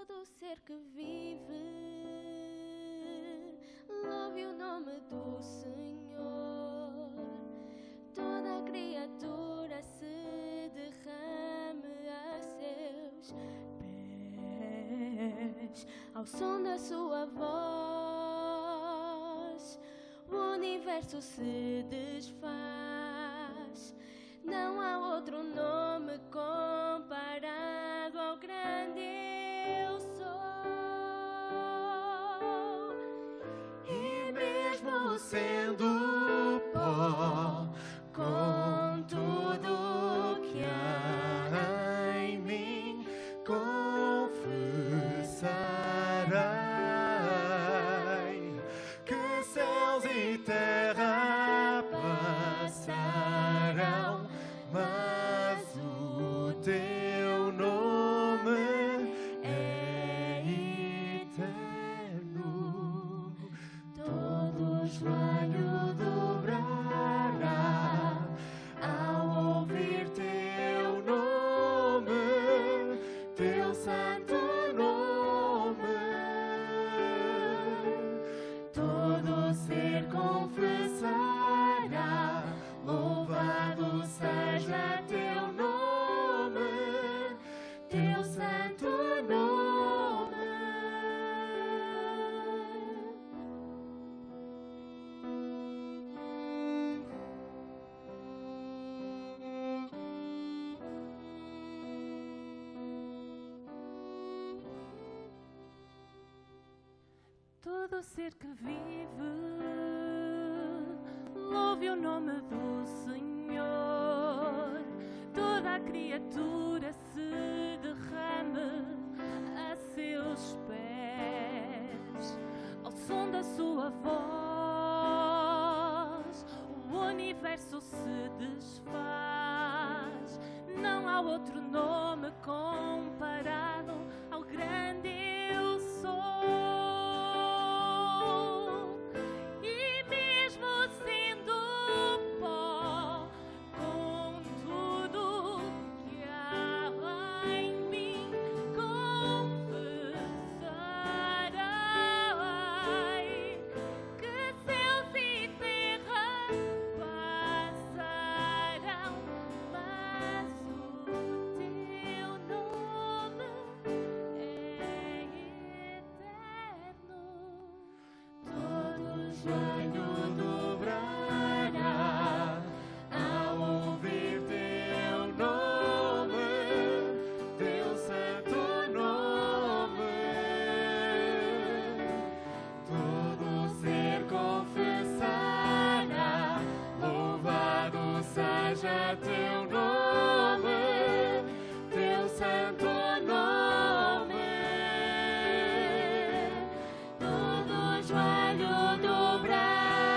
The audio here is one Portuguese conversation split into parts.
Todo ser que vive, louve o nome do Senhor. Toda criatura se derrame a seus pés, ao som da sua voz. O universo se desfaz. Não há outro nome comparado ao grande eu sou. E mesmo sendo pó, com tudo que há em mim, confessarei que céus e terra passarão, mas o teu nome é eterno. Todo joelho dobrará ao ouvir teu nome, teu santo nome. Todo ser confessará, louvado seja teu nome, teu santo nome. Todo ser que vive, louve o nome do Senhor. Toda a criatura se derrame a seus pés, ao som da sua voz. O universo se desfaz. Não há outro nome comparado ao grande eu sou. E mesmo sendo pó, com tudo que há em mim, confessarei que céus e terra passarão, mas o teu nome é eterno. Todo joelho dobrará ao ouvir teu nome, teu santo nome. Todo ser confessará, louvado seja teu nome, teu santo nome. Todo joelho dobrará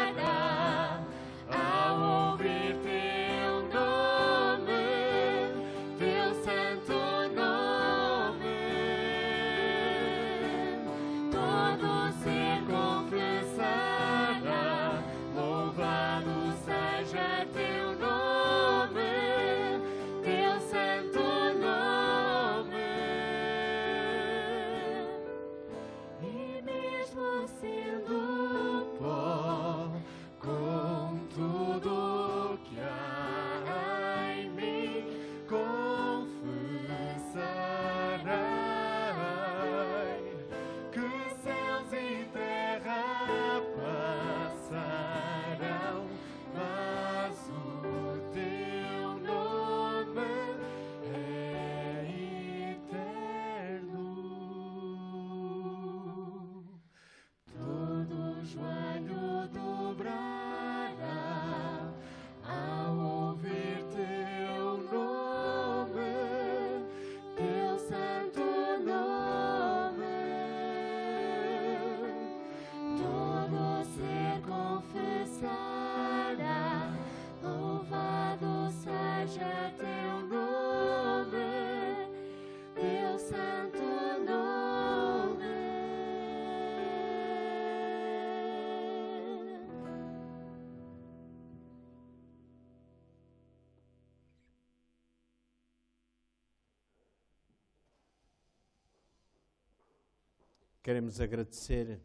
Queremos agradecer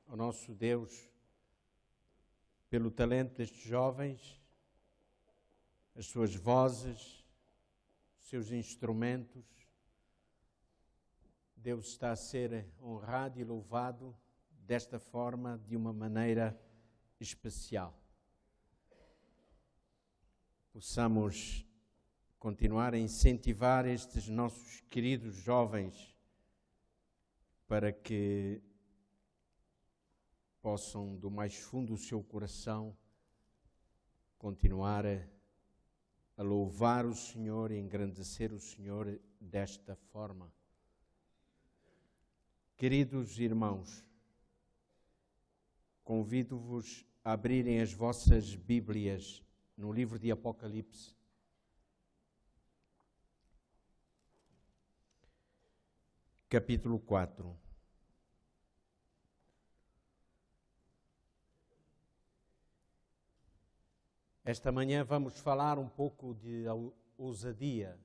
ao nosso Deus pelo talento destes jovens, as suas vozes, os seus instrumentos. Deus está a ser honrado e louvado desta forma, de uma maneira especial. Possamos continuar a incentivar estes nossos queridos jovens para que possam, do mais fundo do seu coração, continuar a louvar o Senhor e engrandecer o Senhor desta forma. Queridos irmãos, convido-vos a abrirem as vossas Bíblias no livro de Apocalipse. Capítulo 4. Esta manhã vamos falar um pouco de ousadia.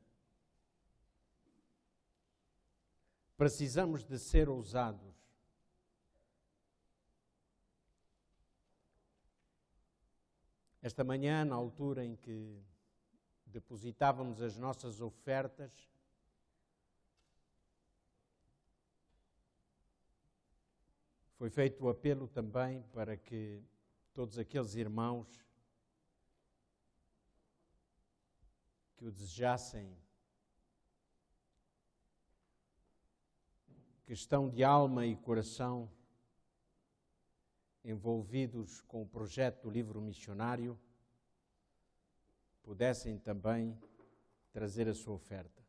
Precisamos de ser ousados. Esta manhã, na altura em que depositávamos as nossas ofertas, foi feito o apelo também para que todos aqueles irmãos que o desejassem, que estão de alma e coração envolvidos com o projeto do livro missionário, pudessem também trazer a sua oferta.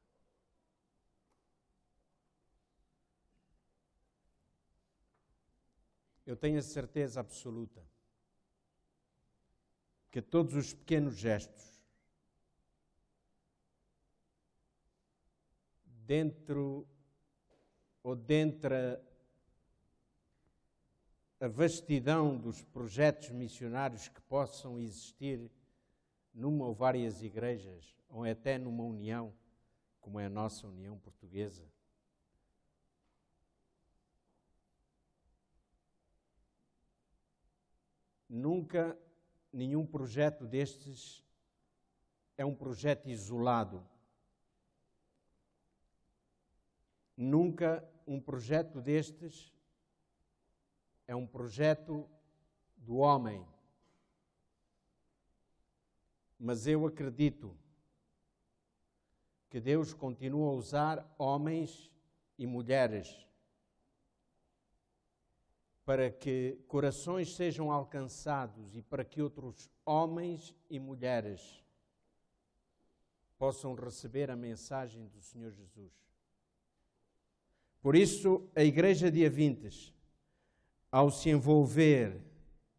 Eu tenho a certeza absoluta que todos os pequenos gestos dentro a vastidão dos projetos missionários que possam existir numa ou várias igrejas, ou até numa união, como é a nossa União Portuguesa, nunca nenhum projeto destes é um projeto isolado. Nunca um projeto destes é um projeto do homem. Mas eu acredito que Deus continua a usar homens e mulheres para que corações sejam alcançados e para que outros homens e mulheres possam receber a mensagem do Senhor Jesus. Por isso, a Igreja de Avintes, ao se envolver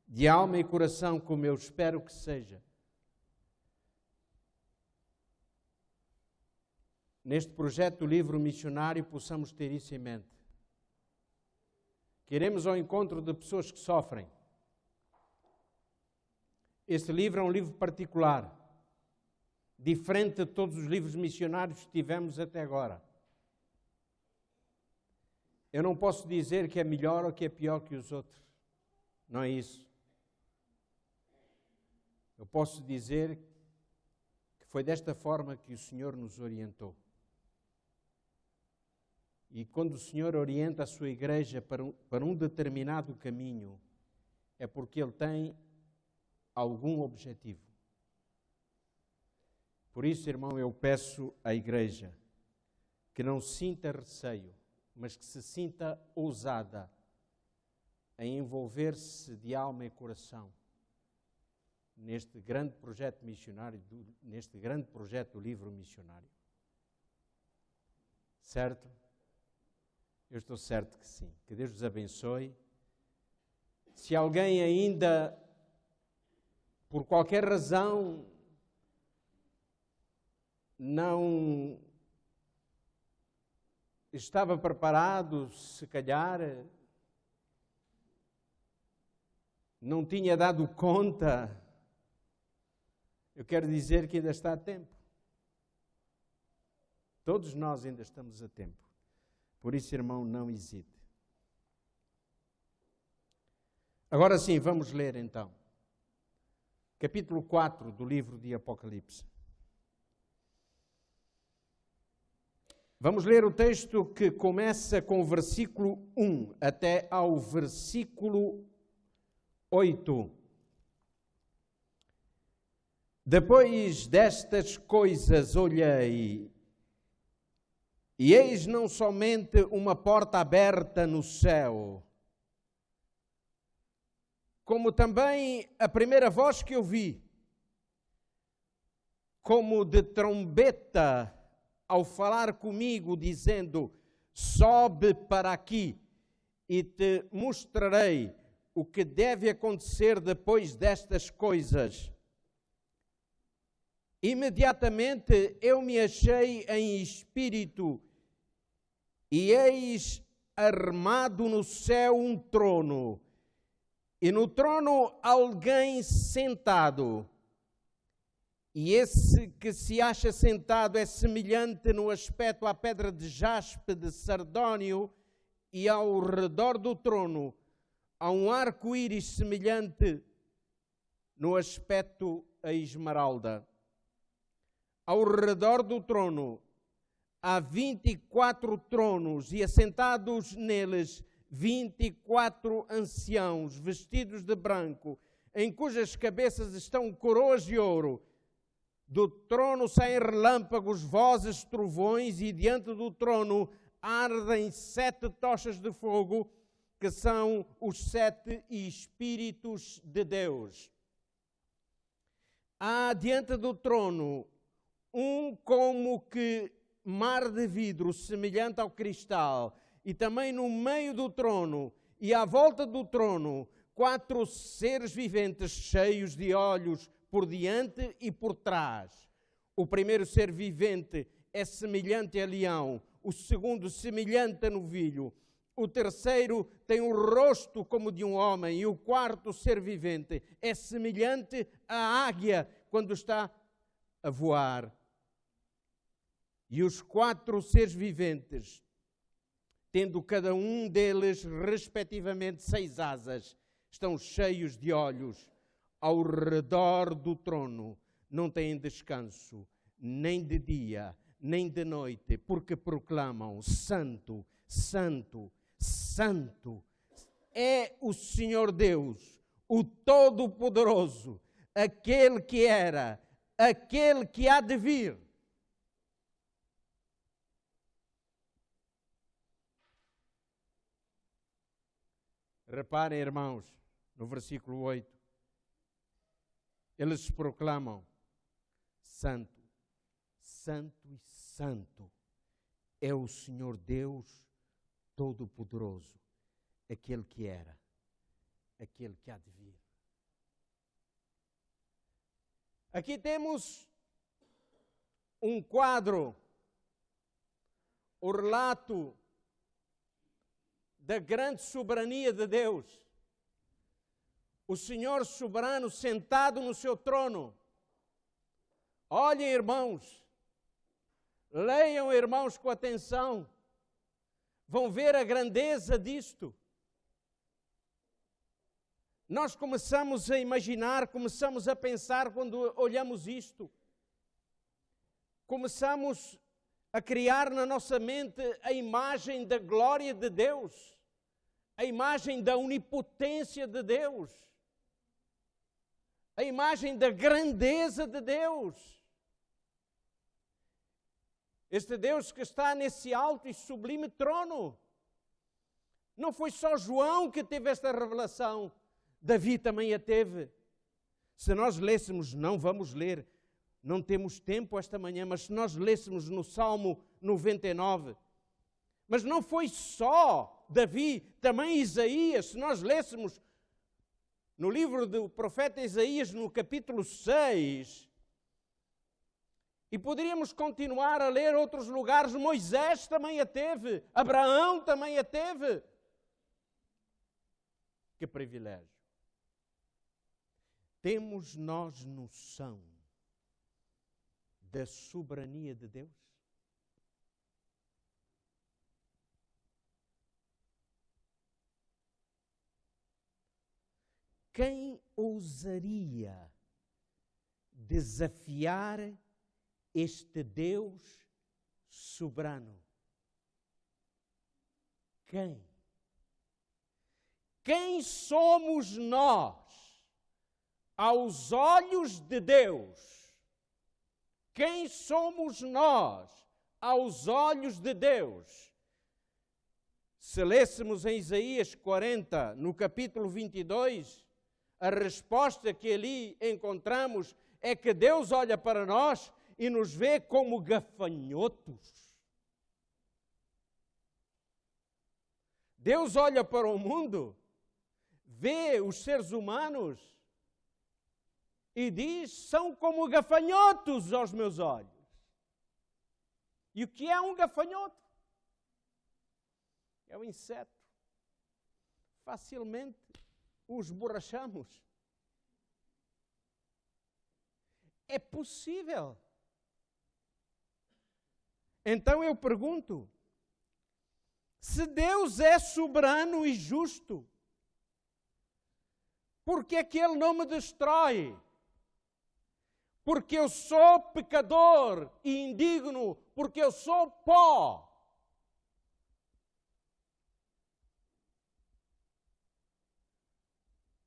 de alma e coração, como eu espero que seja, neste projeto do livro missionário, possamos ter isso em mente. Queremos ao encontro de pessoas que sofrem. Este livro é um livro particular, diferente de todos os livros missionários que tivemos até agora. Eu não posso dizer que é melhor ou que é pior que os outros. Não é isso. Eu posso dizer que foi desta forma que o Senhor nos orientou. E quando o Senhor orienta a sua igreja para um determinado caminho, é porque Ele tem algum objetivo. Por isso, irmão, eu peço à igreja que não sinta receio, mas que se sinta ousada em envolver-se de alma e coração neste grande projeto missionário, neste grande projeto do livro missionário. Certo? Eu estou certo que sim. Que Deus vos abençoe. Se alguém ainda, por qualquer razão, não estava preparado, se calhar, não tinha dado conta, eu quero dizer que ainda está a tempo. Todos nós ainda estamos a tempo. Por isso, irmão, não hesite. Agora sim, vamos ler então. Capítulo 4 do livro de Apocalipse. Vamos ler o texto que começa com o versículo 1 até ao versículo 8. Depois destas coisas olhei, e eis não somente uma porta aberta no céu, como também a primeira voz que ouvi, como de trombeta, ao falar comigo, dizendo: sobe para aqui e te mostrarei o que deve acontecer depois destas coisas. Imediatamente eu me achei em espírito, e eis armado no céu um trono, e no trono alguém sentado. E esse que se acha sentado é semelhante no aspecto à pedra de jaspe de sardônio, e ao redor do trono há um arco-íris semelhante no aspecto a esmeralda. Ao redor do trono há 24 tronos, e assentados neles 24 anciãos, vestidos de branco, em cujas cabeças estão coroas de ouro. Do trono saem relâmpagos, vozes, trovões, e diante do trono ardem 7 tochas de fogo, que são os 7 Espíritos de Deus. Há diante do trono um como que mar de vidro, semelhante ao cristal, e também no meio do trono e à volta do trono 4 seres viventes cheios de olhos por diante e por trás. O primeiro ser vivente é semelhante a leão, o segundo semelhante a novilho, o terceiro tem um rosto como de um homem, e o quarto ser vivente é semelhante à águia quando está a voar. E os 4 seres viventes, tendo cada um deles respectivamente 6 asas, estão cheios de olhos. Ao redor do trono não têm descanso, nem de dia, nem de noite, porque proclamam: Santo, Santo, Santo é o Senhor Deus, o Todo-Poderoso, aquele que era, aquele que há de vir. Reparem, irmãos, no versículo 8. Eles proclamam: Santo, Santo e Santo é o Senhor Deus Todo-Poderoso, aquele que era, aquele que há de vir. Aqui temos um quadro, o relato da grande soberania de Deus. O Senhor soberano sentado no seu trono. Olhem, irmãos, leiam, irmãos, com atenção. Vão ver a grandeza disto. Nós começamos a imaginar, começamos a pensar quando olhamos isto. Começamos a criar na nossa mente a imagem da glória de Deus, a imagem da onipotência de Deus, a imagem da grandeza de Deus. Este Deus que está nesse alto e sublime trono. Não foi só João que teve esta revelação, Davi também a teve. Se nós lêssemos, não vamos ler, não temos tempo esta manhã, mas se nós lêssemos no Salmo 99, mas não foi só Davi, também Isaías, se nós lêssemos no livro do profeta Isaías, no capítulo 6, e poderíamos continuar a ler outros lugares, Moisés também a teve, Abraão também a teve. Que privilégio. Temos nós noção da soberania de Deus? quem ousaria desafiar este Deus soberano? Quem? Quem somos nós aos olhos de Deus? Quem somos nós aos olhos de Deus? Se lêssemos em Isaías 40, no capítulo 22, a resposta que ali encontramos é que Deus olha para nós e nos vê como gafanhotos. Deus olha para o mundo, vê os seres humanos e diz: são como gafanhotos aos meus olhos. E o que é um gafanhoto? É um inseto. Facilmente o esborrachamos. É possível. Então eu pergunto, se Deus é soberano e justo, por que é que Ele não me destrói? Porque eu sou pecador e indigno, porque eu sou pó.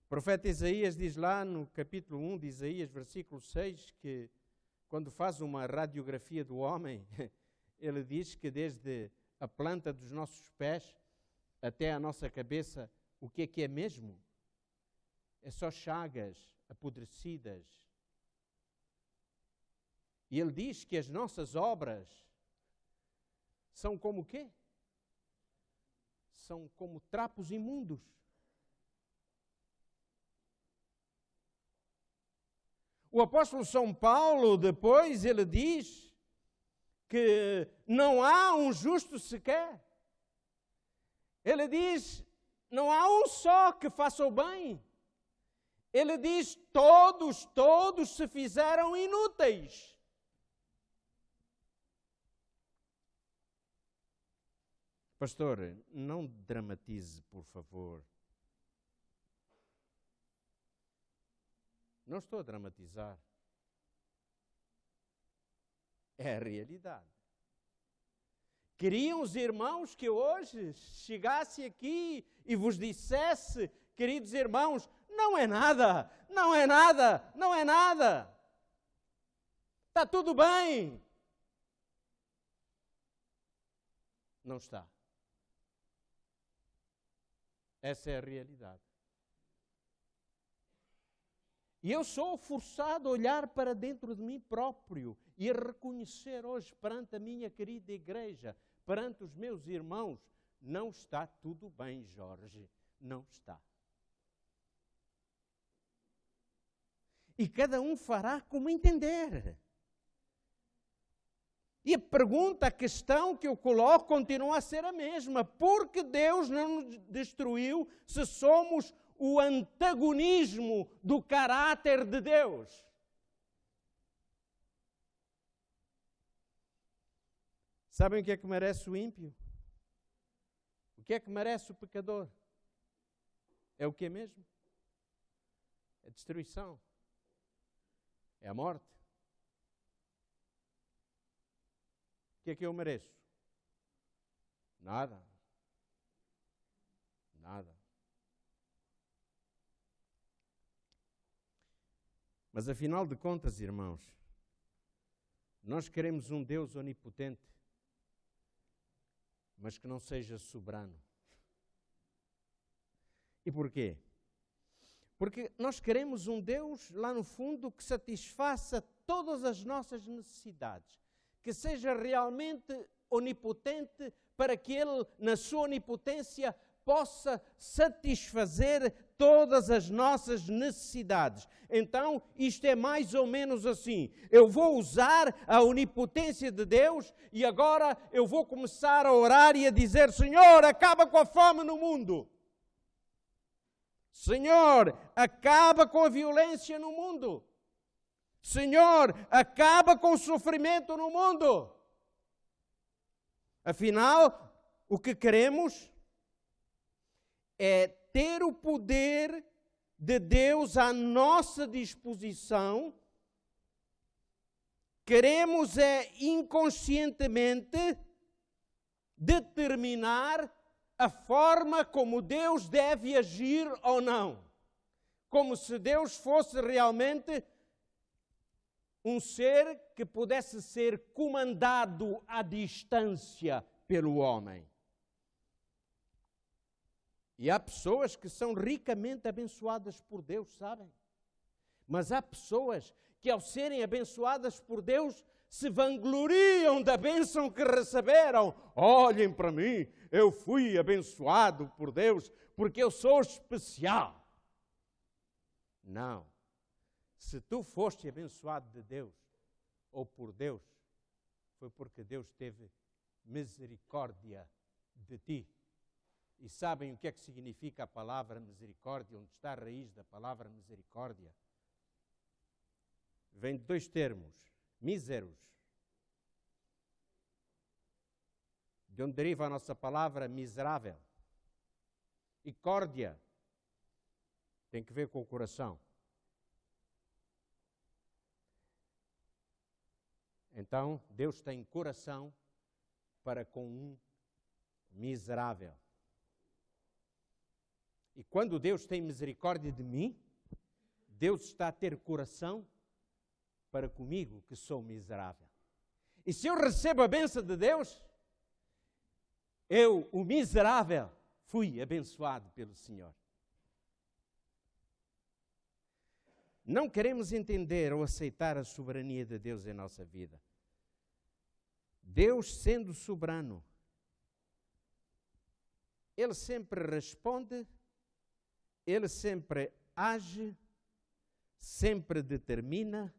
O profeta Isaías diz lá no capítulo 1 de Isaías, versículo 6, que quando faz uma radiografia do homem, ele diz que desde a planta dos nossos pés até a nossa cabeça, o que é mesmo? É só chagas apodrecidas. E ele diz que as nossas obras são como o quê? São como trapos imundos. O apóstolo São Paulo, depois, ele diz que não há um justo sequer. Ele diz, não há um só que faça o bem. Ele diz, todos se fizeram inúteis. Pastor, não dramatize, por favor. Não estou a dramatizar. É a realidade. Queriam os irmãos que hoje chegasse aqui e vos dissesse, queridos irmãos, não é nada, não é nada, não é nada. Está tudo bem. Não está. Essa é a realidade. E eu sou forçado a olhar para dentro de mim próprio e a reconhecer hoje perante a minha querida igreja, perante os meus irmãos, não está tudo bem, Jorge, não está. E cada um fará como entender. E a pergunta, a questão que eu coloco continua a ser a mesma. Por que Deus não nos destruiu se somos o antagonismo do caráter de Deus? Sabem o que é que merece o ímpio? O que é que merece o pecador? É o que mesmo? É a destruição. É a morte. O que é que eu mereço? Nada. Nada. Mas afinal de contas, irmãos, nós queremos um Deus onipotente, mas que não seja soberano. E porquê? Porque nós queremos um Deus, lá no fundo, que satisfaça todas as nossas necessidades, que seja realmente onipotente para que Ele, na sua onipotência, possa satisfazer todas as nossas necessidades. Então, isto é mais ou menos assim. Eu vou usar a onipotência de Deus e agora eu vou começar a orar e a dizer: Senhor, acaba com a fome no mundo. Senhor, acaba com a violência no mundo. Senhor, acaba com o sofrimento no mundo. Afinal, o que queremos é ter o poder de Deus à nossa disposição, queremos inconscientemente determinar a forma como Deus deve agir ou não. Como se Deus fosse realmente um ser que pudesse ser comandado à distância pelo homem. E há pessoas que são ricamente abençoadas por Deus, sabem? Mas há pessoas que, ao serem abençoadas por Deus, se vangloriam da bênção que receberam. Olhem para mim, eu fui abençoado por Deus porque eu sou especial. Não. Se tu foste abençoado de Deus ou por Deus, foi porque Deus teve misericórdia de ti. E sabem o que é que significa a palavra misericórdia? Onde está a raiz da palavra misericórdia? Vem de dois termos. Míseros, de onde deriva a nossa palavra miserável. E córdia, tem que ver com o coração. Então, Deus tem coração para com um miserável. E quando Deus tem misericórdia de mim, Deus está a ter coração para comigo, que sou miserável. E se eu recebo a bênção de Deus, eu, o miserável, fui abençoado pelo Senhor. Não queremos entender ou aceitar a soberania de Deus em nossa vida. Deus, sendo soberano, Ele sempre responde, Ele sempre age, sempre determina,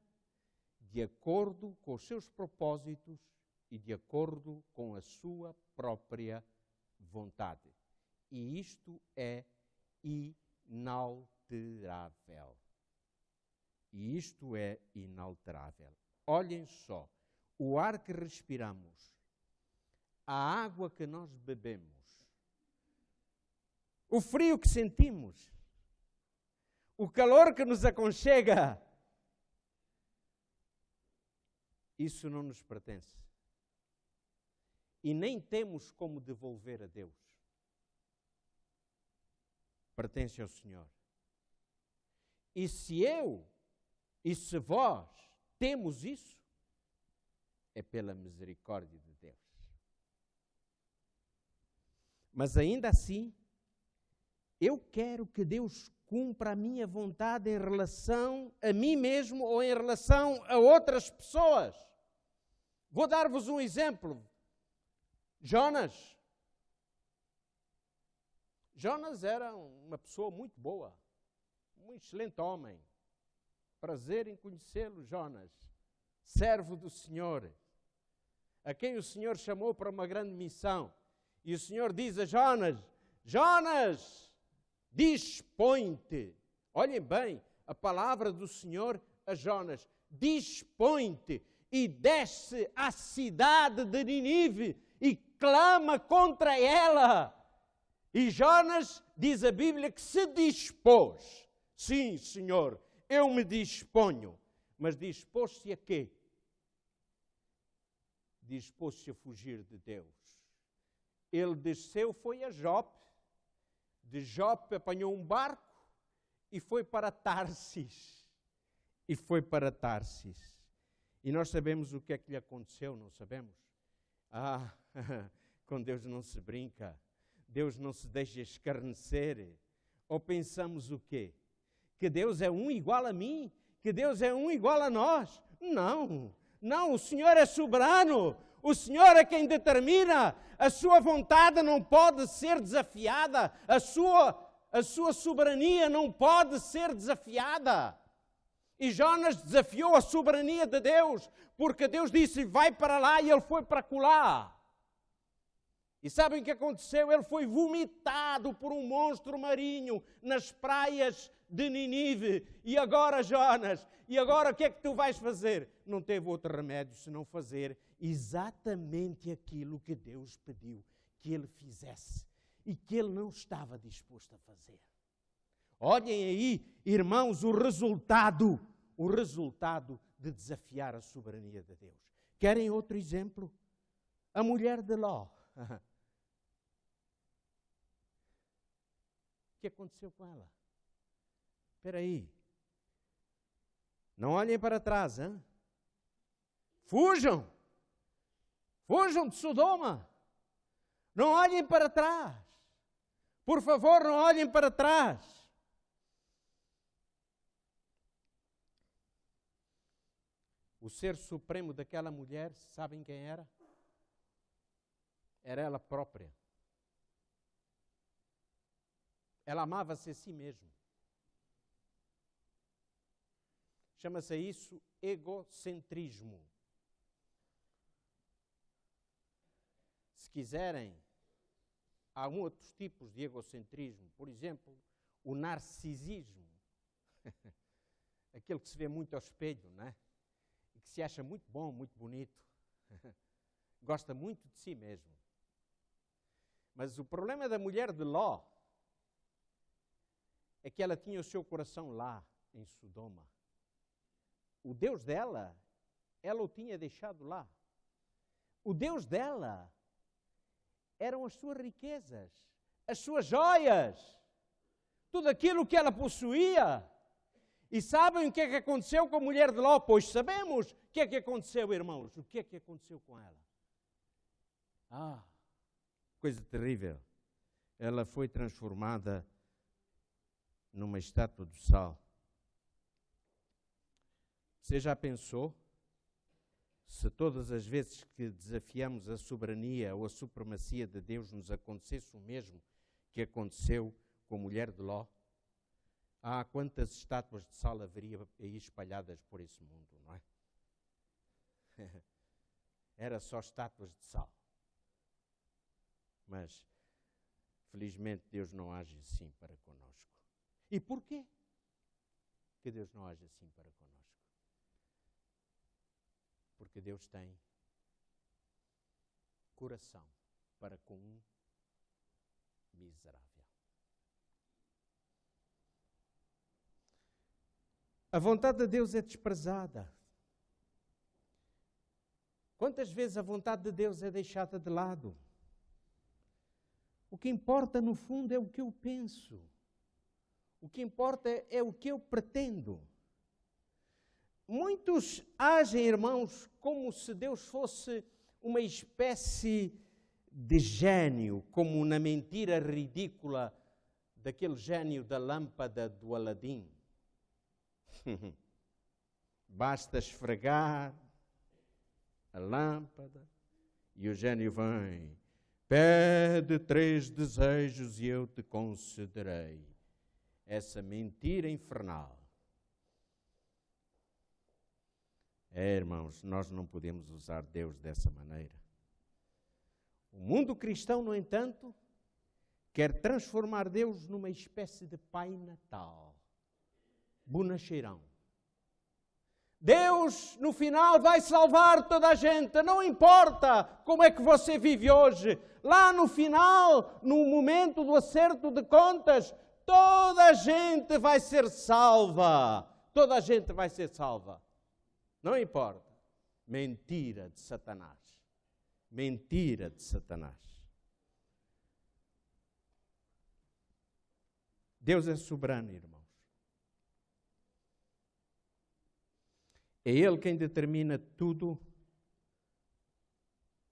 de acordo com os seus propósitos e de acordo com a sua própria vontade. E isto é inalterável. E isto é inalterável. Olhem só, o ar que respiramos, a água que nós bebemos, o frio que sentimos, o calor que nos aconchega, isso não nos pertence. E nem temos como devolver a Deus. Pertence ao Senhor. E se eu e se vós temos isso, é pela misericórdia de Deus. Mas ainda assim, eu quero que Deus cumpra a minha vontade em relação a mim mesmo ou em relação a outras pessoas. Vou dar-vos um exemplo. Jonas. Jonas era uma pessoa muito boa, um excelente homem. Prazer em conhecê-lo, Jonas, servo do Senhor, a quem o Senhor chamou para uma grande missão. E o Senhor diz a Jonas: Jonas, dispõe-te. Olhem bem, a palavra do Senhor a Jonas: dispõe-te e desce à cidade de Nínive e clama contra ela. E Jonas, diz a Bíblia, que se dispôs. Sim, Senhor, eu me disponho. Mas dispôs-se a quê? Dispôs-se a fugir de Deus. Ele desceu, foi a Jope. De Jope apanhou um barco e foi para Tarsis. E nós sabemos o que é que lhe aconteceu, não sabemos? Com Deus não se brinca. Deus não se deixa escarnecer. Ou pensamos o quê? Que Deus é um igual a mim? Que Deus é um igual a nós? Não, o Senhor é soberano. O Senhor é quem determina. A sua vontade não pode ser desafiada. A sua soberania não pode ser desafiada. E Jonas desafiou a soberania de Deus, porque Deus disse: vai para lá, e ele foi para colar. E sabem o que aconteceu? Ele foi vomitado por um monstro marinho nas praias de Nínive. E agora, Jonas, e agora o que é que tu vais fazer? Não teve outro remédio senão fazer exatamente aquilo que Deus pediu que ele fizesse e que ele não estava disposto a fazer. Olhem aí, irmãos, o resultado de desafiar a soberania de Deus. Querem outro exemplo? A mulher de Ló. O que aconteceu com ela? Espera aí. Não olhem para trás, hein? Fujam! Fujam de Sodoma! Não olhem para trás! Por favor, não olhem para trás! O ser supremo daquela mulher, sabem quem era? Era ela própria. Ela amava-se a si mesma. Chama-se isso egocentrismo. Se quiserem, há outros tipos de egocentrismo. Por exemplo, o narcisismo. Aquele que se vê muito ao espelho, não é? E que se acha muito bom, muito bonito. Gosta muito de si mesmo. Mas o problema da mulher de Ló é que ela tinha o seu coração lá, em Sodoma. O Deus dela, ela o tinha deixado lá. O Deus dela eram as suas riquezas, as suas joias, tudo aquilo que ela possuía. E sabem o que é que aconteceu com a mulher de Ló? Pois sabemos o que é que aconteceu, irmãos. O que é que aconteceu com ela? Coisa terrível. Ela foi transformada numa estátua do sal. Você já pensou se todas as vezes que desafiamos a soberania ou a supremacia de Deus nos acontecesse o mesmo que aconteceu com a mulher de Ló? Quantas estátuas de sal haveria aí espalhadas por esse mundo, não é? Era só estátuas de sal. Mas, felizmente, Deus não age assim para conosco. E porquê que Deus não age assim para conosco? Porque Deus tem coração para com um miserável. A vontade de Deus é desprezada. Quantas vezes a vontade de Deus é deixada de lado? O que importa, no fundo, é o que eu penso. O que importa é o que eu pretendo. Muitos agem, irmãos, como se Deus fosse uma espécie de gênio, como na mentira ridícula daquele gênio da lâmpada do Aladim. Basta esfregar a lâmpada e o gênio vem. Pede 3 desejos e eu te concederei. Essa mentira infernal. Irmãos, nós não podemos usar Deus dessa maneira. O mundo cristão, no entanto, quer transformar Deus numa espécie de Pai Natal. Bonacheirão. Deus, no final, vai salvar toda a gente. Não importa como é que você vive hoje. Lá no final, no momento do acerto de contas, toda a gente vai ser salva. Toda a gente vai ser salva. Não importa. Mentira de Satanás. Mentira de Satanás. Deus é soberano, irmãos. É Ele quem determina tudo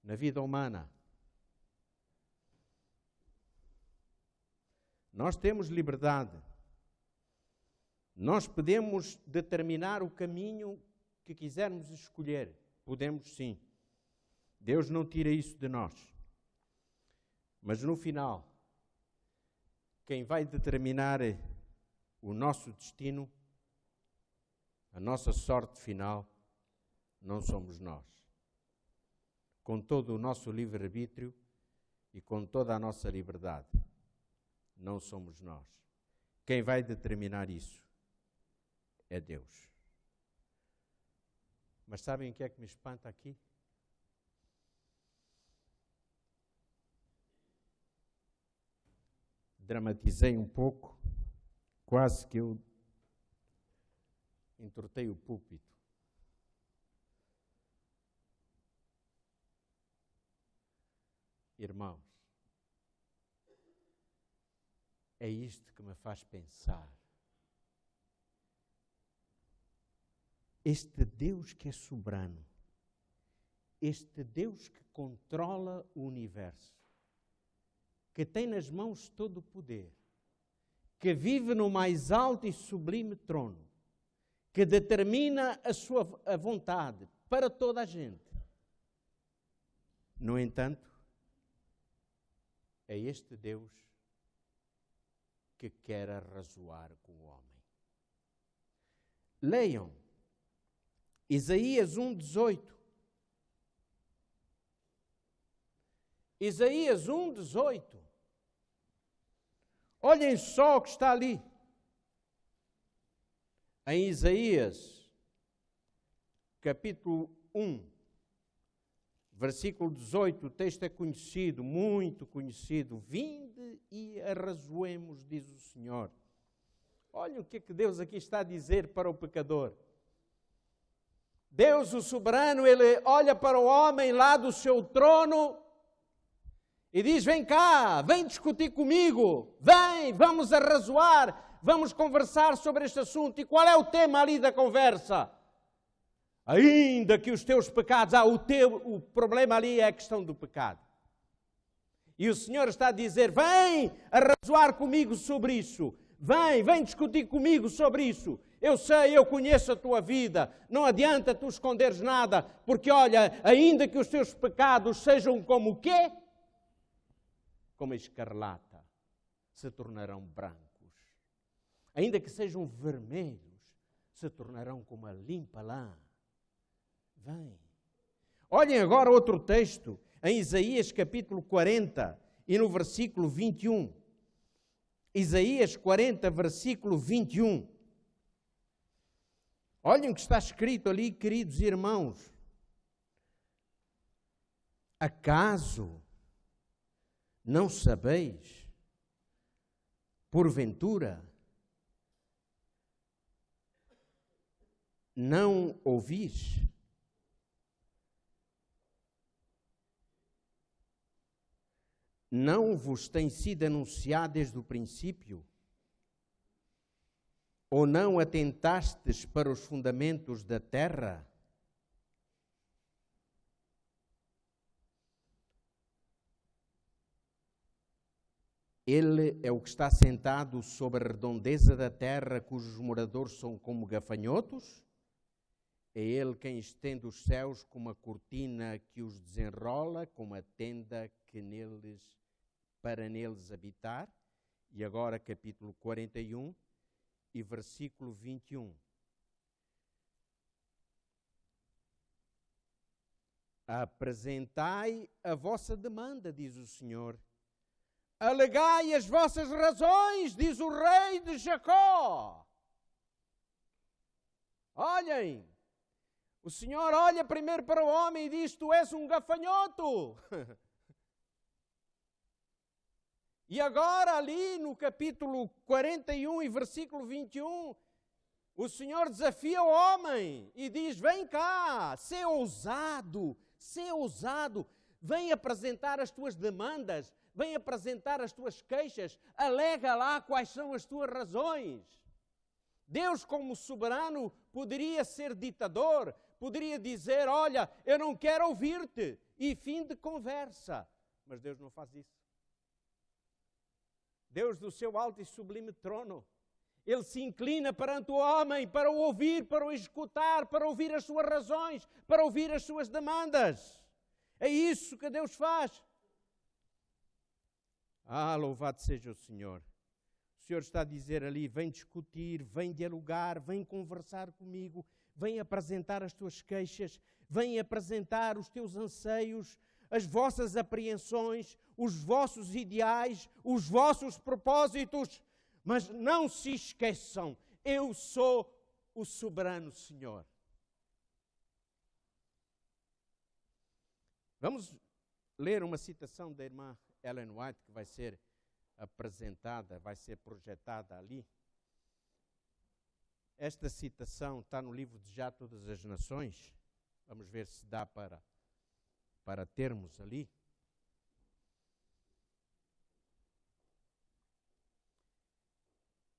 na vida humana. Nós temos liberdade. Nós podemos determinar o caminho que quisermos escolher. Podemos, sim. Deus não tira isso de nós. Mas no final, quem vai determinar o nosso destino, a nossa sorte final, não somos nós. Com todo o nosso livre-arbítrio e com toda a nossa liberdade, não somos nós. Quem vai determinar isso é Deus. Mas sabem o que é que me espanta aqui? Dramatizei um pouco Quase que eu entortei o púlpito. Irmãos, é isto que me faz pensar. Este Deus que é soberano, este Deus que controla o universo, que tem nas mãos todo o poder, que vive no mais alto e sublime trono, que determina a sua vontade para toda a gente. No entanto, é este Deus que quer arrazoar com o homem. Leiam Isaías 1:18. Isaías 1:18. Olhem só o que está ali. Em Isaías, capítulo 1, versículo 18, o texto é conhecido, muito conhecido. Vinde e arrazoemos, diz o Senhor. Olhem o que é que Deus aqui está a dizer para o pecador. Deus, o soberano, Ele olha para o homem lá do seu trono e diz, vem cá, vem discutir comigo, vem, vamos arrazoar, vamos conversar sobre este assunto. E qual é o tema ali da conversa? Ainda que os teus pecados, o problema ali é a questão do pecado. E o Senhor está a dizer, vem arrazoar comigo sobre isso, vem discutir comigo sobre isso. Eu sei, eu conheço a tua vida, não adianta tu esconderes nada, porque olha, ainda que os teus pecados sejam como o quê? Como a escarlata, se tornarão brancos. Ainda que sejam vermelhos, se tornarão como a limpa lã. Vem. Olhem agora outro texto, em Isaías capítulo 40 e no versículo 21. Isaías 40, versículo 21. Olhem o que está escrito ali, queridos irmãos. Acaso não sabeis, porventura, não ouvis? Não vos tem sido anunciado desde o princípio? Ou não atentastes para os fundamentos da terra? Ele é o que está sentado sobre a redondeza da terra, cujos moradores são como gafanhotos. É Ele quem estende os céus como a cortina que os desenrola, como a tenda que para neles habitar. E agora capítulo 41 e versículo 21. Apresentai a vossa demanda, diz o Senhor. Alegai as vossas razões, diz o rei de Jacó. Olhem, o Senhor olha primeiro para o homem e diz, tu és um gafanhoto. E agora ali no capítulo 41 e versículo 21, o Senhor desafia o homem e diz, vem cá, sê ousado, vem apresentar as tuas demandas, vem apresentar as tuas queixas, alega lá quais são as tuas razões. Deus, como soberano, poderia ser ditador, poderia dizer, olha, eu não quero ouvir-te, e fim de conversa. Mas Deus não faz isso. Deus do seu alto e sublime trono, Ele se inclina perante o homem para o ouvir, para o escutar, para ouvir as suas razões, para ouvir as suas demandas. É isso que Deus faz. Louvado seja o Senhor. O Senhor está a dizer ali, vem discutir, vem dialogar, vem conversar comigo, vem apresentar as tuas queixas, vem apresentar os teus anseios, as vossas apreensões, os vossos ideais, os vossos propósitos, mas não se esqueçam, eu sou o soberano Senhor. Vamos ler uma citação da irmã Ellen White, que vai ser apresentada, vai ser projetada ali. Esta citação está no livro de Já Todas as Nações. Vamos ver se dá para termos ali.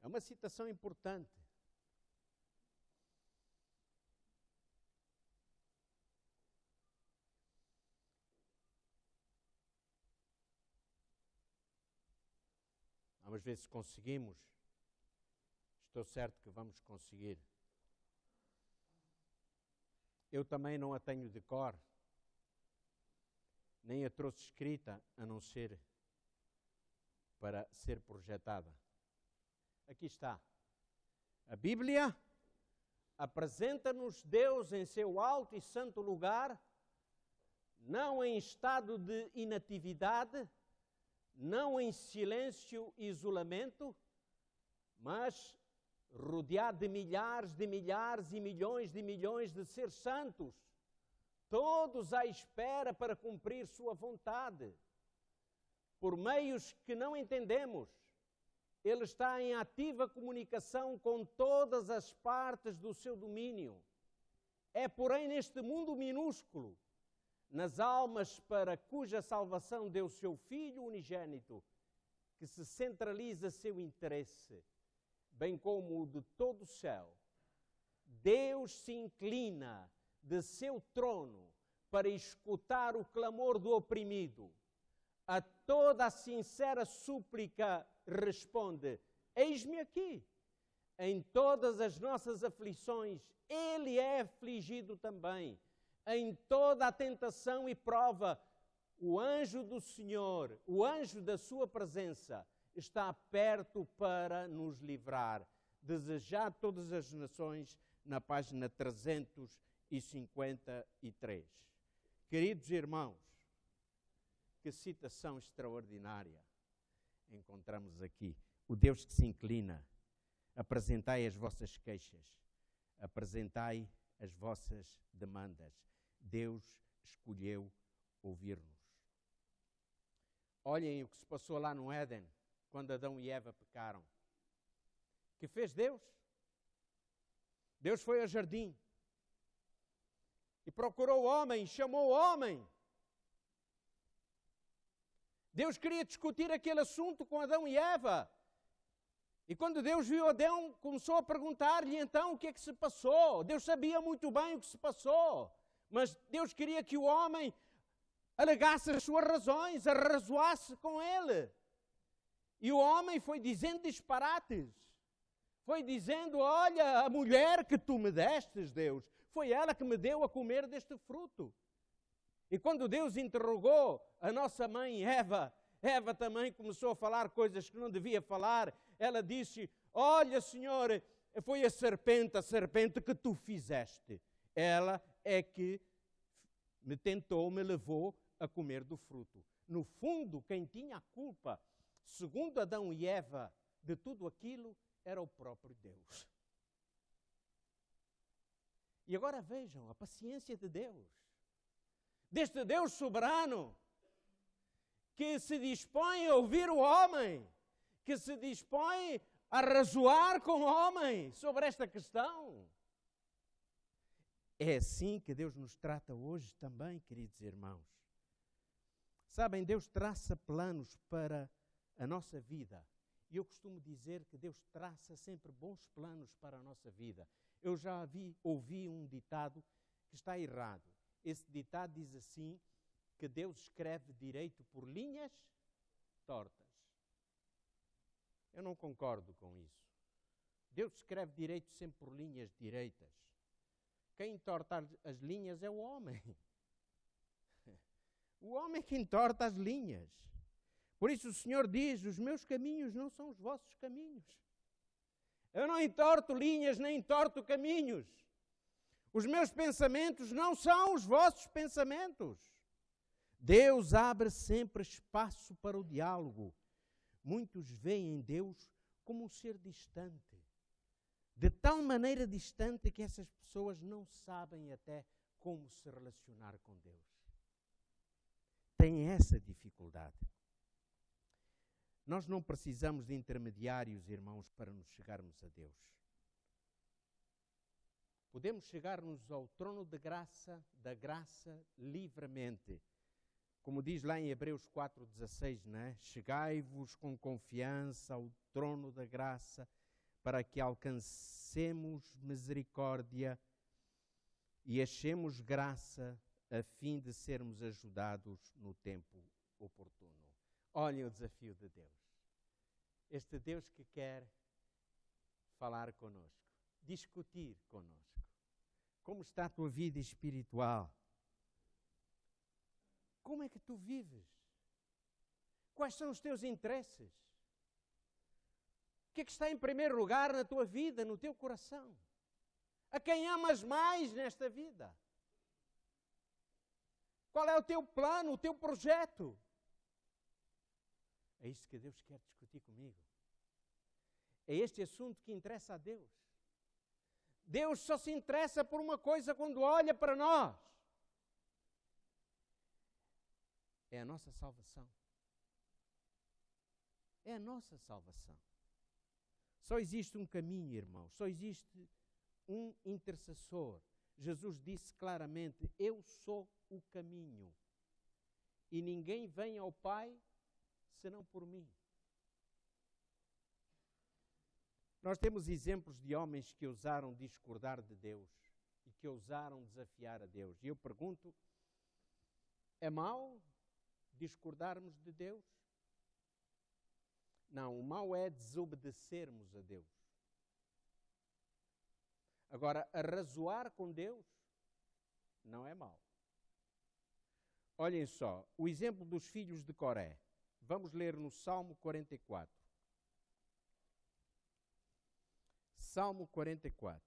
É uma citação importante. Vamos ver se conseguimos. Estou certo que vamos conseguir. Eu também não a tenho de cor, nem a trouxe escrita, a não ser para ser projetada. Aqui está. A Bíblia apresenta-nos Deus em seu alto e santo lugar, não em estado de inatividade, não em silêncio e isolamento, mas rodeado de milhares e milhões de seres santos, todos à espera para cumprir sua vontade. Por meios que não entendemos, Ele está em ativa comunicação com todas as partes do seu domínio. É, porém, neste mundo minúsculo, nas almas para cuja salvação deu seu Filho unigênito, que se centraliza seu interesse, bem como o de todo o céu. Deus se inclina de seu trono para escutar o clamor do oprimido. A toda a sincera súplica responde: eis-me aqui. Em todas as nossas aflições, Ele é afligido também. Em toda a tentação e prova, o anjo do Senhor, o anjo da sua presença, está perto para nos livrar. Desejar todas as nações, na página 353. Queridos irmãos, que citação extraordinária encontramos aqui. O Deus que se inclina. Apresentai as vossas queixas. Apresentai as vossas demandas. Deus escolheu ouvir-nos. Olhem o que se passou lá no Éden, quando Adão e Eva pecaram. Que fez Deus? Deus foi ao jardim e procurou o homem, chamou o homem. Deus queria discutir aquele assunto com Adão e Eva. E quando Deus viu Adão, começou a perguntar-lhe então o que é que se passou. Deus sabia muito bem o que se passou, mas Deus queria que o homem alegasse as suas razões, arrazoasse com ele. E o homem foi dizendo disparates. Foi dizendo: olha, a mulher que tu me destes, Deus, foi ela que me deu a comer deste fruto. E quando Deus interrogou a nossa mãe Eva, Eva também começou a falar coisas que não devia falar. Ela disse: olha, Senhor, foi a serpente que tu fizeste. Ela é que me tentou, me levou a comer do fruto. No fundo, quem tinha a culpa, segundo Adão e Eva, de tudo aquilo, era o próprio Deus. E agora vejam a paciência de Deus. Deste Deus soberano, que se dispõe a ouvir o homem, que se dispõe a razoar com o homem sobre esta questão. É assim que Deus nos trata hoje também, queridos irmãos. Sabem, Deus traça planos para a nossa vida. E eu costumo dizer que Deus traça sempre bons planos para a nossa vida. Eu já ouvi um ditado que está errado. Esse ditado diz assim, que Deus escreve direito por linhas tortas. Eu não concordo com isso. Deus escreve direito sempre por linhas direitas. Quem entorta as linhas é o homem. O homem é que entorta as linhas. Por isso o Senhor diz: os meus caminhos não são os vossos caminhos. Eu não entorto linhas, nem entorto caminhos. Os meus pensamentos não são os vossos pensamentos. Deus abre sempre espaço para o diálogo. Muitos veem Deus como um ser distante. De tal maneira distante que essas pessoas não sabem até como se relacionar com Deus. Têm essa dificuldade. Nós não precisamos de intermediários, irmãos, para nos chegarmos a Deus. podemos chegar-nos ao trono de graça, da graça livremente. Como diz lá em Hebreus 4,16, né? Chegai-vos com confiança ao trono da graça, para que alcancemos misericórdia e achemos graça, a fim de sermos ajudados no tempo oportuno. Olhem o desafio de Deus. Este Deus que quer falar conosco, discutir conosco. Como está a tua vida espiritual? Como é que tu vives? Quais são os teus interesses? O que é que está em primeiro lugar na tua vida, no teu coração? A quem amas mais nesta vida? Qual é o teu plano, o teu projeto? É isto que Deus quer discutir comigo. É este assunto que interessa a Deus. Deus só se interessa por uma coisa quando olha para nós. É a nossa salvação. É a nossa salvação. Só existe um caminho, irmãos. Só existe um intercessor. Jesus disse claramente: eu sou o caminho. E ninguém vem ao Pai senão por mim. Nós temos exemplos de homens que ousaram discordar de Deus e que ousaram desafiar a Deus. E eu pergunto, é mau discordarmos de Deus? Não, o mau é desobedecermos a Deus. Agora, arrazoar com Deus não é mau. Olhem só, o exemplo dos filhos de Coré. Vamos ler no Salmo 44. Salmo 44.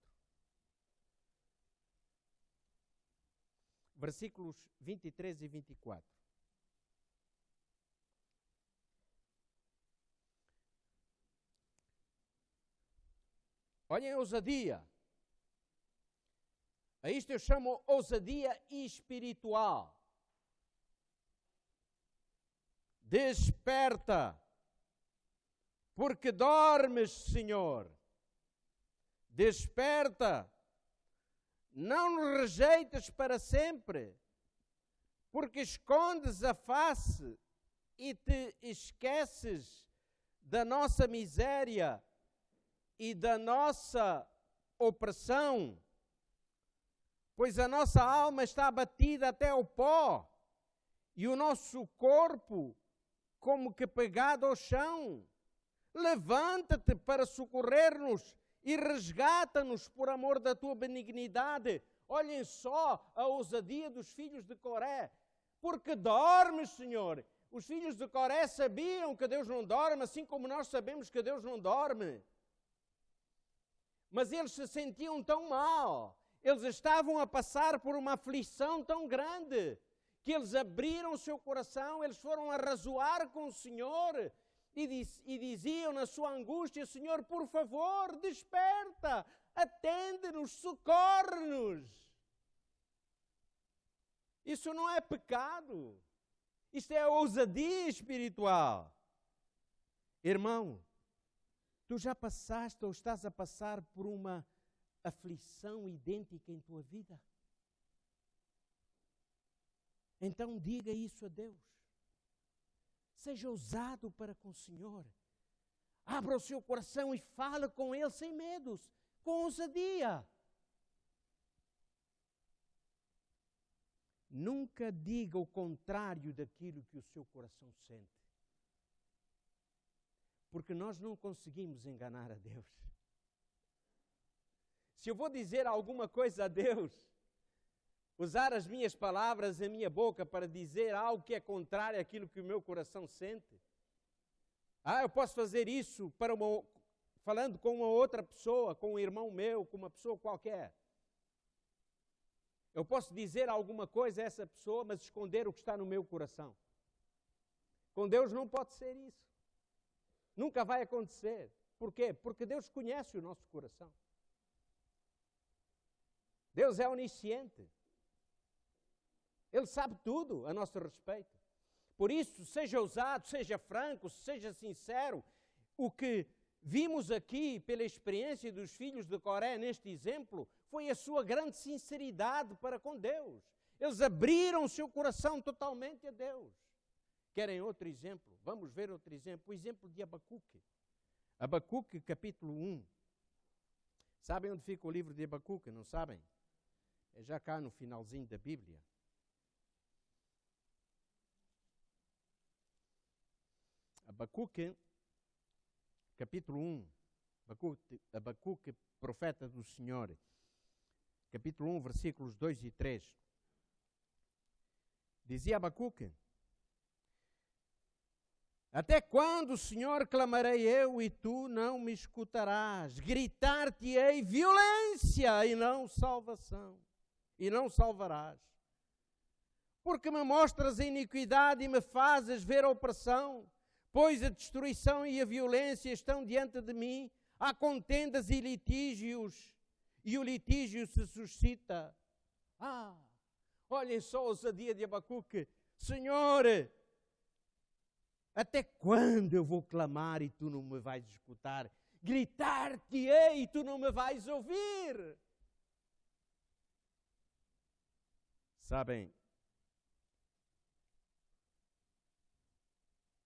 Versículos 23 e 24. Olhem a ousadia. A isto eu chamo ousadia espiritual. Desperta, porque dormes, Senhor. Desperta, não nos rejeites para sempre, porque escondes a face e te esqueces da nossa miséria e da nossa opressão, pois a nossa alma está abatida até ao pó e o nosso corpo como que pegado ao chão. Levanta-te para socorrer-nos e resgata-nos por amor da tua benignidade. Olhem só a ousadia dos filhos de Coré. Porque dormes, Senhor. Os filhos de Coré sabiam que Deus não dorme, assim como nós sabemos que Deus não dorme. Mas eles se sentiam tão mal. Eles estavam a passar por uma aflição tão grande que eles abriram o seu coração, eles foram arrazoar com o Senhor e diziam na sua angústia: Senhor, por favor, desperta, atende-nos, socorre-nos. Isso não é pecado. Isto é ousadia espiritual. Irmão, tu já passaste ou estás a passar por uma aflição idêntica em tua vida? Então diga isso a Deus. Seja ousado para com o Senhor. Abra o seu coração e fale com Ele sem medos, com ousadia. Nunca diga o contrário daquilo que o seu coração sente. Porque nós não conseguimos enganar a Deus. Se eu vou dizer alguma coisa a Deus, usar as minhas palavras, a minha boca para dizer algo que é contrário àquilo que o meu coração sente. Eu posso fazer isso falando com uma outra pessoa, com um irmão meu, com uma pessoa qualquer. Eu posso dizer alguma coisa a essa pessoa, mas esconder o que está no meu coração. Com Deus não pode ser isso. Nunca vai acontecer. Por quê? Porque Deus conhece o nosso coração. Deus é onisciente. Ele sabe tudo a nosso respeito. Por isso, seja ousado, seja franco, seja sincero. O que vimos aqui, pela experiência dos filhos de Coré, neste exemplo, foi a sua grande sinceridade para com Deus. Eles abriram o seu coração totalmente a Deus. Querem outro exemplo? Vamos ver outro exemplo. O exemplo de Abacuque. Abacuque, capítulo 1. Sabem onde fica o livro de Abacuque? Não sabem? É já cá no finalzinho da Bíblia. Abacuque, capítulo 1. Abacuque, profeta do Senhor. Capítulo 1, versículos 2 e 3. Dizia Abacuque: até quando, Senhor, clamarei eu e tu não me escutarás? Gritar-te-ei violência e não salvação, e não salvarás. Porque me mostras a iniquidade e me fazes ver a opressão, pois a destruição e a violência estão diante de mim, há contendas e litígios, e o litígio se suscita. Olhem só a ousadia de Abacuque. Senhor, até quando eu vou clamar e tu não me vais escutar? Gritar-te-ei e tu não me vais ouvir. Sabem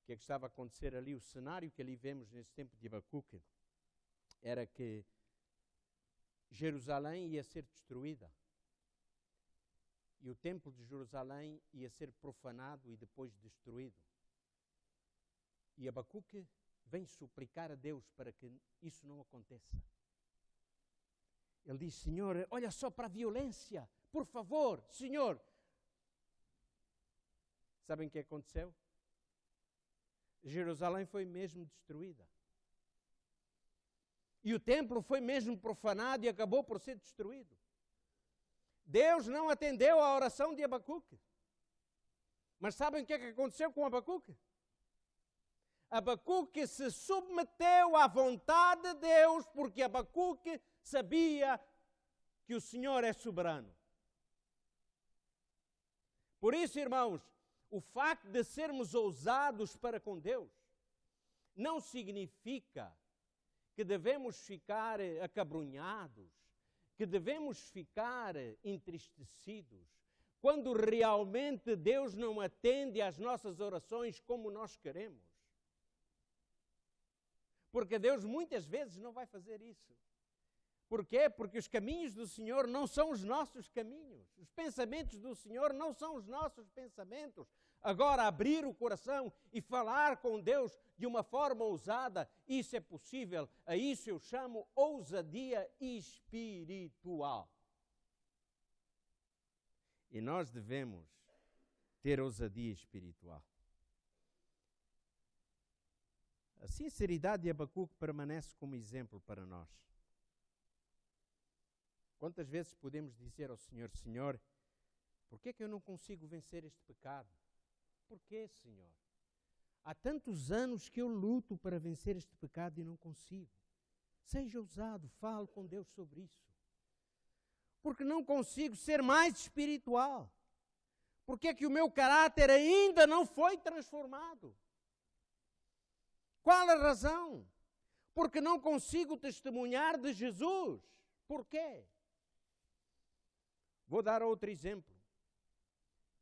o que é que estava a acontecer ali? O cenário que ali vemos nesse tempo de Abacuque era que Jerusalém ia ser destruída. E o templo de Jerusalém ia ser profanado e depois destruído. E Abacuque vem suplicar a Deus para que isso não aconteça. Ele diz: Senhor, olha só para a violência, por favor, Senhor. Sabem o que aconteceu? Jerusalém foi mesmo destruída. E o templo foi mesmo profanado e acabou por ser destruído. Deus não atendeu à oração de Abacuque. Mas sabem o que é que aconteceu com Abacuque? Abacuque se submeteu à vontade de Deus, porque Abacuque sabia que o Senhor é soberano. Por isso, irmãos, o facto de sermos ousados para com Deus não significa que devemos ficar acabrunhados, que devemos ficar entristecidos, quando realmente Deus não atende às nossas orações como nós queremos. Porque Deus muitas vezes não vai fazer isso. Porquê? Porque os caminhos do Senhor não são os nossos caminhos. Os pensamentos do Senhor não são os nossos pensamentos. Agora, abrir o coração e falar com Deus de uma forma ousada, isso é possível. A isso eu chamo ousadia espiritual. E nós devemos ter ousadia espiritual. A sinceridade de Abacuque permanece como exemplo para nós. Quantas vezes podemos dizer ao Senhor: Senhor, por que é que eu não consigo vencer este pecado? Por que, Senhor? Há tantos anos que eu luto para vencer este pecado e não consigo. Seja ousado, fale com Deus sobre isso. Porque não consigo ser mais espiritual. Porque é que o meu caráter ainda não foi transformado? Qual a razão? Porque não consigo testemunhar de Jesus. Por quê? Vou dar outro exemplo.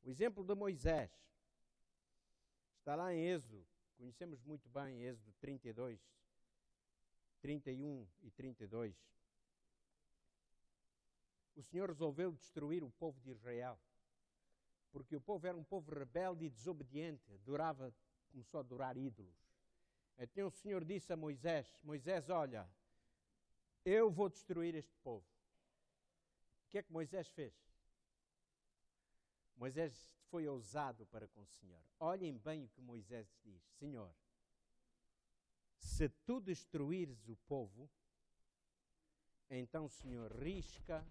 O exemplo de Moisés. Está lá em Êxodo. Conhecemos muito bem Êxodo 32, 31 e 32. O Senhor resolveu destruir o povo de Israel. Porque o povo era um povo rebelde e desobediente. Começou a adorar ídolos. Então o Senhor disse a Moisés: Moisés, olha, eu vou destruir este povo. O que é que Moisés fez? Moisés foi ousado para com o Senhor. Olhem bem o que Moisés diz: Senhor, se tu destruires o povo, então, Senhor, risca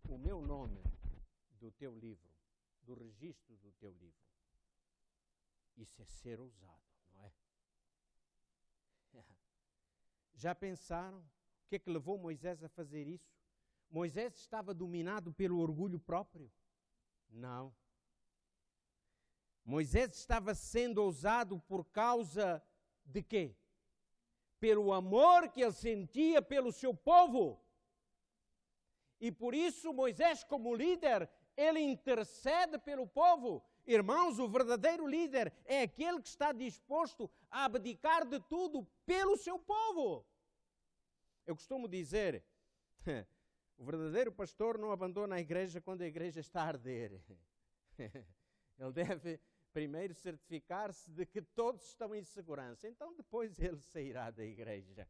o meu nome do teu livro, do registro do teu livro. Isso é ser ousado, não é? Já pensaram o que é que levou Moisés a fazer isso? Moisés estava dominado pelo orgulho próprio? Não. Moisés estava sendo ousado por causa de quê? pelo amor que ele sentia pelo seu povo. E por isso Moisés, como líder, ele intercede pelo povo. Irmãos, o verdadeiro líder é aquele que está disposto a abdicar de tudo pelo seu povo. Eu costumo dizer, o verdadeiro pastor não abandona a igreja quando a igreja está a arder. Ele deve primeiro certificar-se de que todos estão em segurança. Então depois ele sairá da igreja.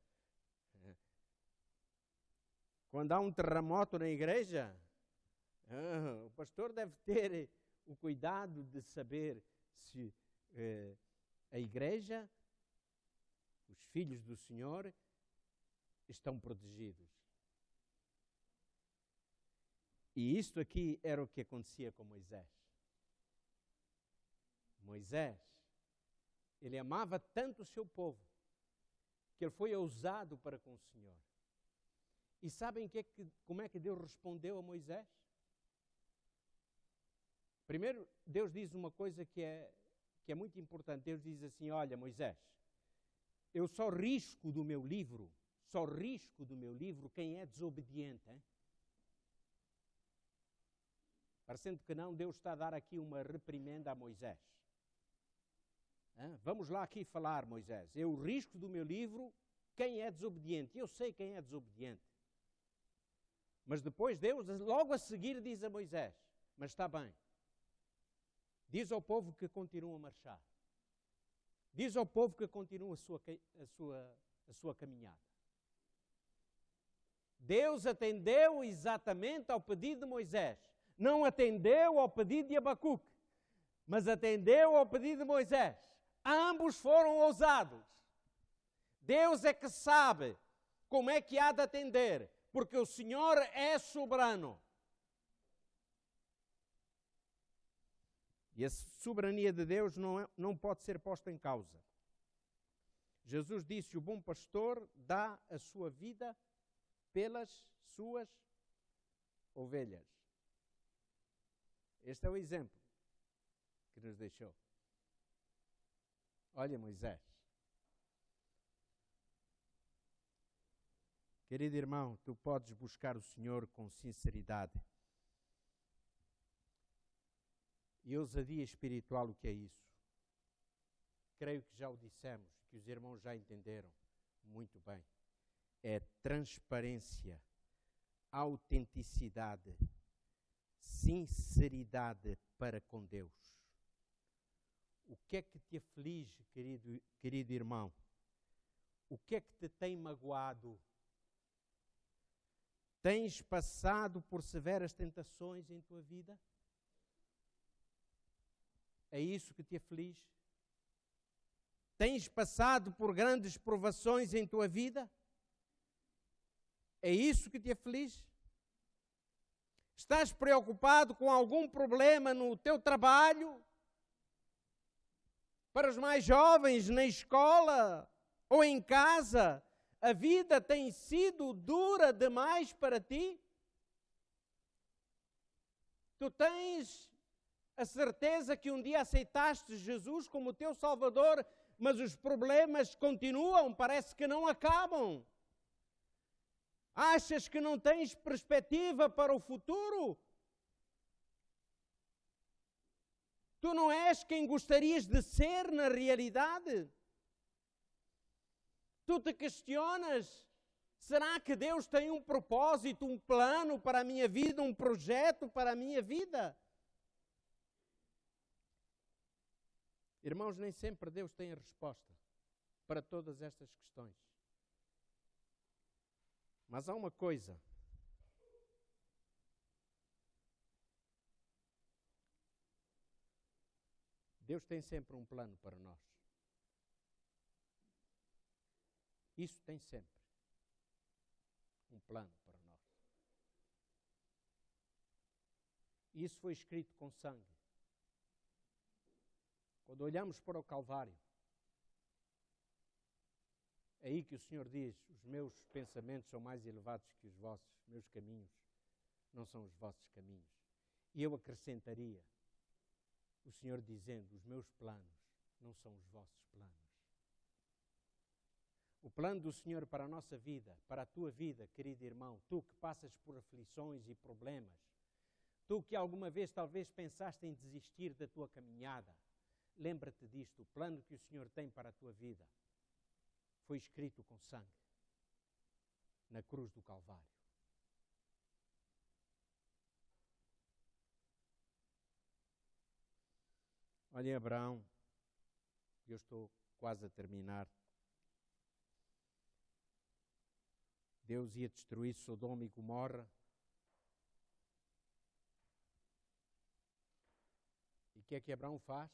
Quando há um terremoto na igreja, o pastor deve ter o cuidado de saber se a igreja, os filhos do Senhor, estão protegidos. E isto aqui era o que acontecia com Moisés. Moisés, ele amava tanto o seu povo, que ele foi ousado para com o Senhor. E sabem como é que Deus respondeu a Moisés? Primeiro, Deus diz uma coisa que é muito importante. Deus diz assim, olha, Moisés, eu só risco do meu livro quem é desobediente. Hein? Parecendo que não, Deus está a dar aqui uma reprimenda a Moisés. Vamos lá aqui falar, Moisés. Eu risco do meu livro quem é desobediente. Eu sei quem é desobediente. Mas depois Deus, logo a seguir, diz a Moisés, mas está bem. Diz ao povo que continua a marchar. Diz ao povo que continua a sua caminhada. Deus atendeu exatamente ao pedido de Moisés. Não atendeu ao pedido de Abacuque, mas atendeu ao pedido de Moisés. Ambos foram ousados. Deus é que sabe como é que há de atender, porque o Senhor é soberano. E a soberania de Deus não pode ser posta em causa. Jesus disse, o bom pastor dá a sua vida pelas suas ovelhas. Este é o exemplo que nos deixou. Olha, Moisés. Querido irmão, tu podes buscar o Senhor com sinceridade. E ousadia espiritual, o que é isso? Creio que já o dissemos, que os irmãos já entenderam muito bem. É transparência, autenticidade, sinceridade para com Deus. O que é que te aflige, querido irmão? O que é que te tem magoado? Tens passado por severas tentações em tua vida? É isso que te aflige? Tens passado por grandes provações em tua vida? É isso que te aflige? Estás preocupado com algum problema no teu trabalho? Para os mais jovens, na escola ou em casa, a vida tem sido dura demais para ti? Tu tens a certeza que um dia aceitaste Jesus como teu Salvador, mas os problemas continuam, parece que não acabam. Achas que não tens perspectiva para o futuro? Tu não és quem gostarias de ser na realidade? Tu te questionas, será que Deus tem um propósito, um plano para a minha vida, um projeto para a minha vida? Irmãos, nem sempre Deus tem a resposta para todas estas questões. Mas há uma coisa. Deus tem sempre um plano para nós. Isso tem sempre um plano para nós. E isso foi escrito com sangue. Quando olhamos para o Calvário, é aí que o Senhor diz, os meus pensamentos são mais elevados que os vossos, meus caminhos não são os vossos caminhos. E eu acrescentaria, o Senhor dizendo, os meus planos não são os vossos planos. O O plano do Senhor para a nossa vida, para a tua vida, querido irmão, tu que passas por aflições e problemas, tu que alguma vez talvez pensaste em desistir da tua caminhada, lembra-te disto, o plano que o Senhor tem para a tua vida foi escrito com sangue na cruz do Calvário. Olha, Abraão, eu estou quase a terminar. Deus ia destruir Sodoma e Gomorra. E o que é que Abraão faz?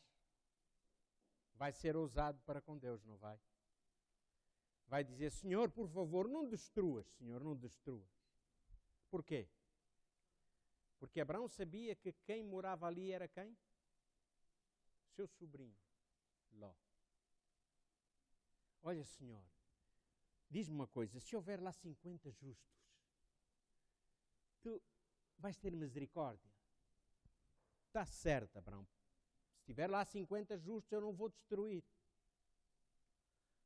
Vai ser ousado para com Deus, não vai? Vai dizer, Senhor, por favor, não destruas, Senhor, não destruas. Porquê? Porque Abraão sabia que quem morava ali era quem? Seu sobrinho, Ló. Olha, Senhor, diz-me uma coisa, se houver lá 50 justos, tu vais ter misericórdia. Está certo, Abraão. Se tiver lá 50 justos, eu não vou destruir.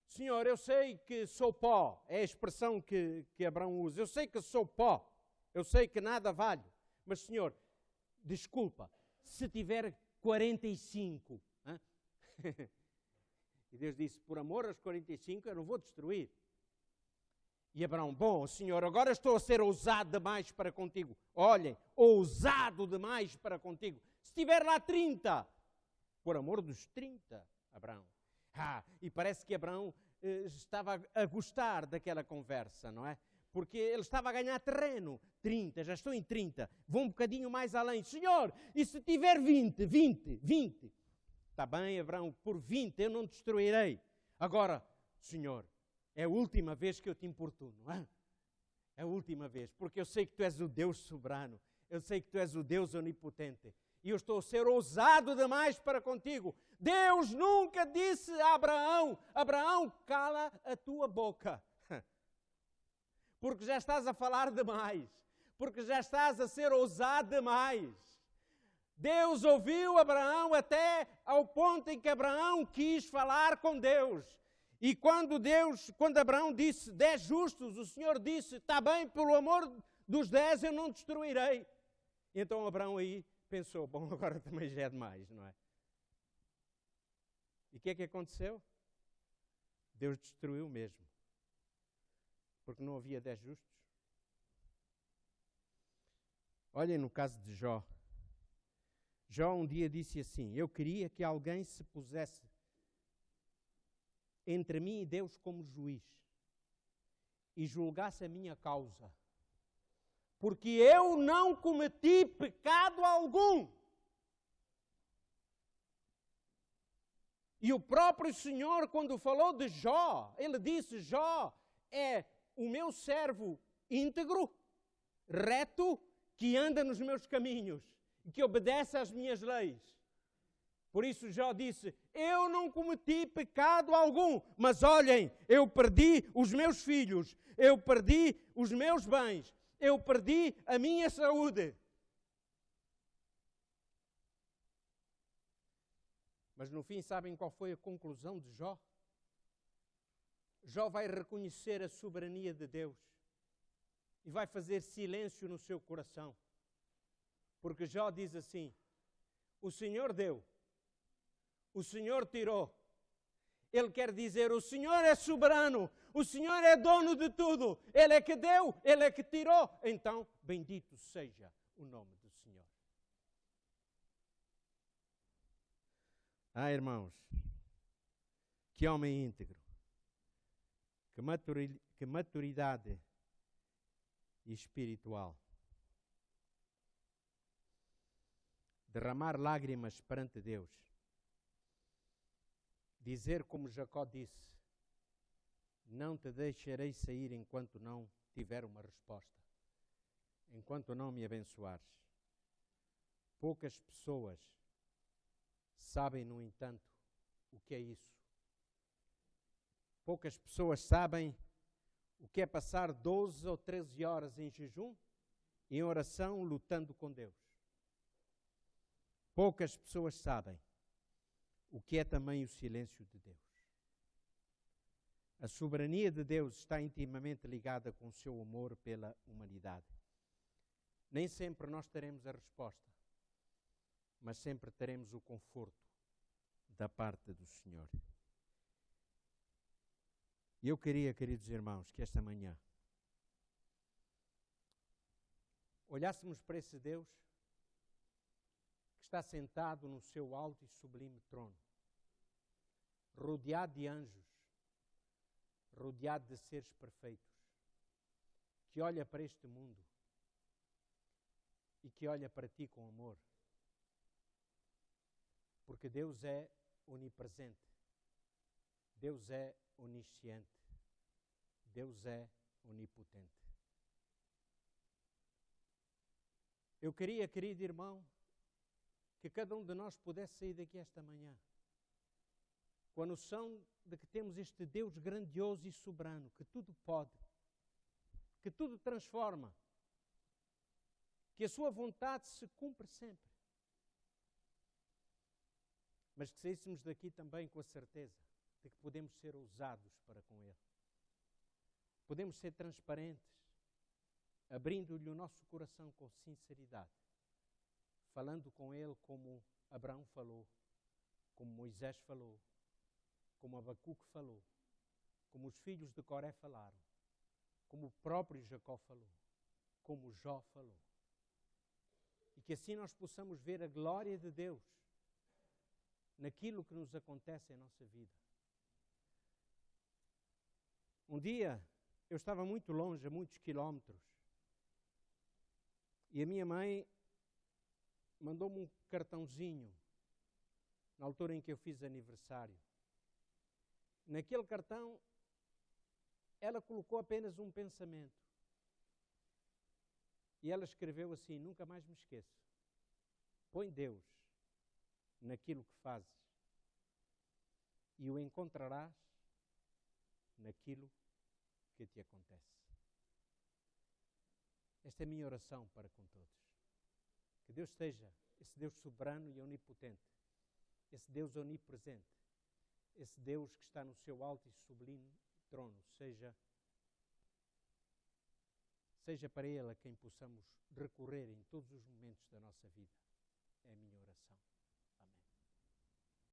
Senhor, eu sei que sou pó, é a expressão que Abraão usa. Eu sei que sou pó, eu sei que nada vale. Mas, Senhor, desculpa, se tiver 45, hein? E Deus disse, por amor aos 45, eu não vou destruir. E Abraão, bom, Senhor, agora estou a ser ousado demais para contigo. Olhem, ousado demais para contigo. Se tiver lá 30, por amor dos 30, Abraão. E parece que Abraão estava a gostar daquela conversa, não é? Porque ele estava a ganhar terreno. 30, já estou em 30. Vou um bocadinho mais além. Senhor, e se tiver 20? Está bem, Abraão, por 20 eu não destruirei. Agora, Senhor, é a última vez que eu te importuno, não é? É a última vez, porque eu sei que tu és o Deus soberano. Eu sei que tu és o Deus onipotente. E eu estou a ser ousado demais para contigo. Deus nunca disse a Abraão, Abraão, cala a tua boca. Porque já estás a falar demais. Porque já estás a ser ousado demais. Deus ouviu Abraão até ao ponto em que Abraão quis falar com Deus. E quando Abraão disse 10 justos, o Senhor disse, está bem, pelo amor dos 10 eu não destruirei. E então Abraão aí pensou, bom, agora também já é demais, não é? E o que é que aconteceu? Deus destruiu mesmo. Porque não havia 10 justos. Olhem no caso de Jó. Jó um dia disse assim, eu queria que alguém se pusesse entre mim e Deus como juiz e julgasse a minha causa. Porque eu não cometi pecado algum. E o próprio Senhor, quando falou de Jó, ele disse, Jó é o meu servo íntegro, reto, que anda nos meus caminhos e que obedece às minhas leis. Por isso Jó disse, eu não cometi pecado algum, mas olhem, eu perdi os meus filhos, eu perdi os meus bens, eu perdi a minha saúde. Mas no fim, sabem qual foi a conclusão de Jó? Jó vai reconhecer a soberania de Deus e vai fazer silêncio no seu coração. Porque Jó diz assim, o Senhor deu, o Senhor tirou. Ele quer dizer, o Senhor é soberano, o Senhor é dono de tudo. Ele é que deu, Ele é que tirou. Então, bendito seja o nome do Senhor. Irmãos, que homem íntegro, que maturidade espiritual. Derramar lágrimas perante Deus. Dizer como Jacó disse, não te deixarei sair enquanto não tiver uma resposta, enquanto não me abençoares. Poucas pessoas sabem, no entanto, o que é isso. Poucas pessoas sabem o que é passar 12 ou 13 horas em jejum, em oração, lutando com Deus. Poucas pessoas sabem o que é também o silêncio de Deus. A soberania de Deus está intimamente ligada com o seu amor pela humanidade. Nem sempre nós teremos a resposta, mas sempre teremos o conforto da parte do Senhor. E eu queria, queridos irmãos, que esta manhã olhássemos para esse Deus que está sentado no seu alto e sublime trono, rodeado de anjos, rodeado de seres perfeitos, que olha para este mundo e que olha para ti com amor. Porque Deus é onipresente, Deus é onisciente, Deus é onipotente. Eu queria, querido irmão, que cada um de nós pudesse sair daqui esta manhã com a noção de que temos este Deus grandioso e soberano, que tudo pode, que tudo transforma, que a sua vontade se cumpre sempre. Mas que saíssemos daqui também com a certeza de que podemos ser ousados para com Ele. Podemos ser transparentes, abrindo-lhe o nosso coração com sinceridade, falando com Ele como Abraão falou, como Moisés falou, como Abacuque falou, como os filhos de Coré falaram, como o próprio Jacó falou, como Jó falou. E que assim nós possamos ver a glória de Deus naquilo que nos acontece em nossa vida. Um dia, eu estava muito longe, a muitos quilómetros, e a minha mãe mandou-me um cartãozinho, na altura em que eu fiz aniversário. Naquele cartão, ela colocou apenas um pensamento. E ela escreveu assim: nunca mais me esqueço. Põe Deus naquilo que fazes e o encontrarás naquilo que te acontece. Esta é a minha oração para com todos. Que Deus seja esse Deus soberano e onipotente, esse Deus onipresente, esse Deus que está no seu alto e sublime trono, seja para Ele a quem possamos recorrer em todos os momentos da nossa vida. É a minha oração.